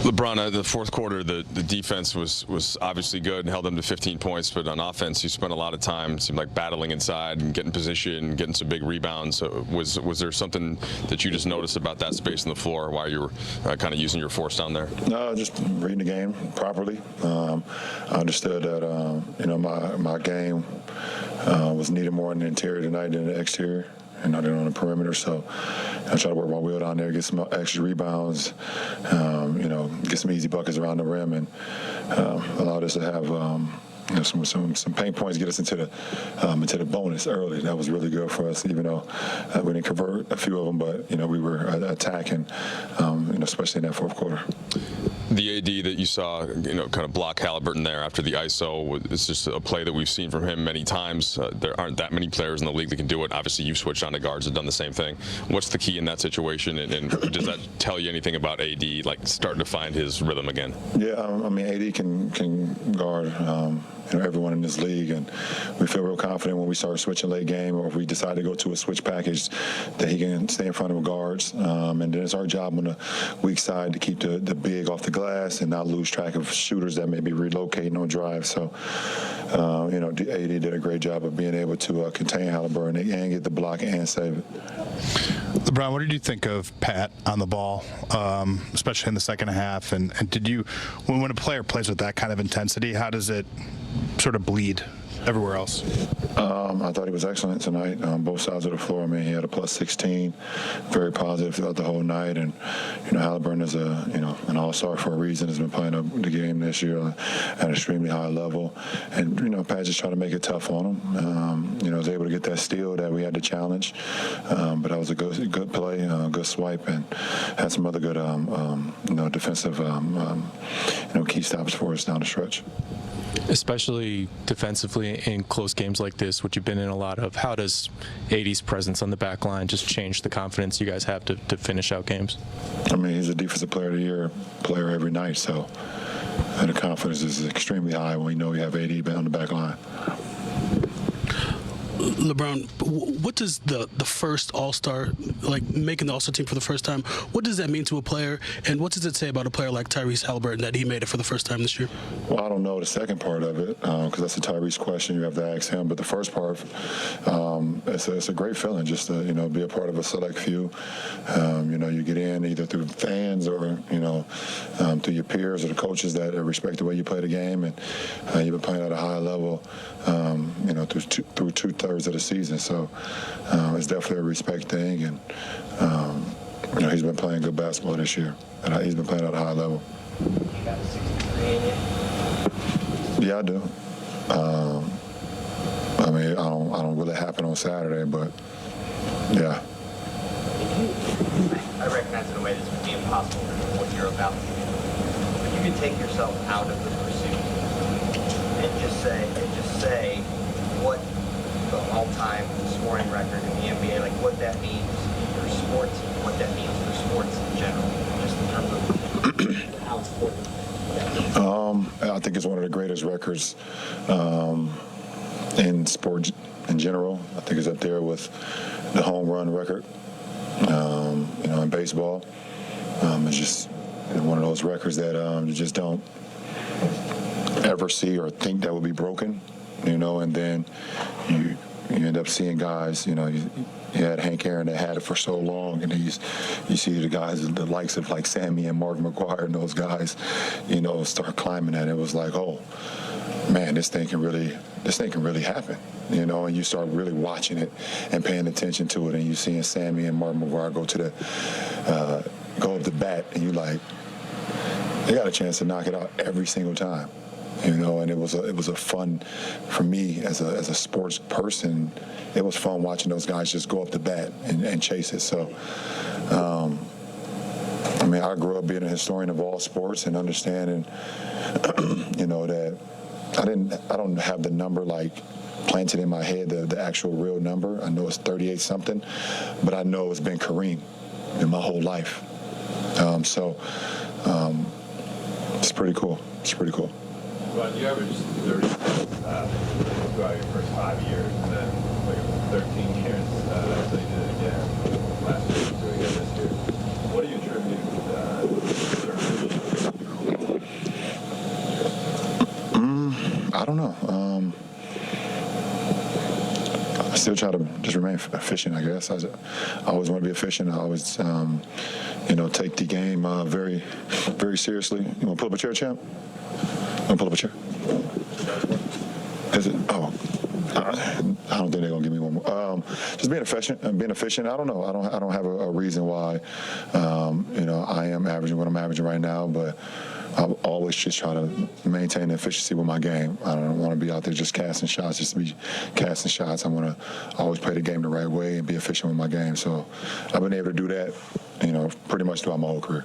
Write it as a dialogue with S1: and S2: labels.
S1: LeBron, the fourth quarter, the defense was obviously good and held them to 15 points, but on offense, you spent a lot of time, seemed like battling inside and getting position, getting some big rebounds. Was there something that you just noticed about that space on the floor while you were kind of using your force down there?
S2: No, just reading the game properly. I understood that my game was needed more in the interior tonight than the exterior, and not on the perimeter. So I try to work my wheel down there, get some extra rebounds, get some easy buckets around the rim, and allowed us to have some paint points, get us into the bonus early. That was really good for us, even though we didn't convert a few of them, but we were attacking, especially in that fourth quarter.
S1: The AD that you saw, kind of block Halliburton there after the ISO, it's just a play that we've seen from him many times. There aren't that many players in the league that can do it. Obviously, you've switched on to guards and done the same thing. What's the key in that situation, and does that tell you anything about AD, like starting to find his rhythm again?
S2: Yeah, AD can guard everyone in this league, and we feel real confident when we start switching late game, or if we decide to go to a switch package, that he can stay in front of the guards. And then it's our job on the weak side to keep the big off the glass and not lose track of shooters that may be relocating on drive. So, AD did a great job of being able to contain Halliburton and get the block and save it.
S3: LeBron, what did you think of Pat on the ball, especially in the second half? And did you, when a player plays with that kind of intensity, how does it sort of bleed everywhere else?
S2: I thought he was excellent tonight on both sides of the floor. He had a plus 16, very positive throughout the whole night. And Halliburton is an all-star for a reason. Has been playing the game this year at an extremely high level. And Pat just tried to make it tough on him. Was able to get that steal that we had to challenge. But that was a good play, good swipe, and had some other good defensive key stops for us down the stretch.
S4: Especially defensively in close games like this, which you've been in a lot of, how does AD's presence on the back line just change the confidence you guys have to finish out games?
S2: He's a defensive player of the year player every night, so the confidence is extremely high when we know we have AD on the back line.
S5: LeBron, what does the first All-Star, like making the All-Star team for the first time, what does that mean to a player, and what does it say about a player like Tyrese Halliburton that he made it for the first time this year?
S2: Well, I don't know the second part of it because that's a Tyrese question. You have to ask him. But the first part, it's a great feeling just to be a part of a select few. You get in either through fans or through your peers or the coaches that respect the way you play the game, and you've been playing at a high level, through two-thirds of the season. So it's definitely a respect thing, and he's been playing good basketball this year, and he's been playing at a high level.
S6: You got a 63 in you?
S2: Yeah, I do. I don't really happen on Saturday, but yeah.
S6: I recognize in a way this would be impossible for what you're about to do. But you could take yourself out of the pursuit and just say what the all-time scoring record in the NBA, like what that means for sports and what that means for sports in general, just in terms of how important that is.
S2: I think it's one of the greatest records in sports in general. I think it's up there with the home run record, in baseball. It's just one of those records that you just don't ever see or think that would be broken, and then you end up seeing guys, you had Hank Aaron that had it for so long, and you see the guys, the likes of like Sammy and Mark McGwire and those guys, start climbing that. It was like, oh man, this thing can really happen, and you start really watching it and paying attention to it, and you seeing Sammy and Mark McGwire go up the bat, and you like, they got a chance to knock it out every single time. And it was a fun for me as a sports person. It was fun watching those guys just go up the bat and chase it. So, I grew up being a historian of all sports and understanding, that I don't have the number like planted in my head, the actual real number. I know it's 38 something, but I know it's been Kareem in my whole life. It's pretty cool. It's pretty cool.
S7: Well, you averaged 30 throughout your first 5 years, and then 13 years until you did it again last year, doing it this year. What do you attribute
S2: I don't know. I still try to just remain efficient, I guess. I always want to be efficient. I always, take the game very, very seriously. You want to pull up a chair, champ? You want to pull up a chair? Is it? Oh. I don't think they're gonna give me one more. Just being efficient. I don't know. I don't have a reason why. I am averaging what I'm averaging right now, but I'll always just try to maintain the efficiency with my game. I don't want to be out there just casting shots, just to be casting shots. I want to always play the game the right way and be efficient with my game. So I've been able to do that, pretty much throughout my whole career.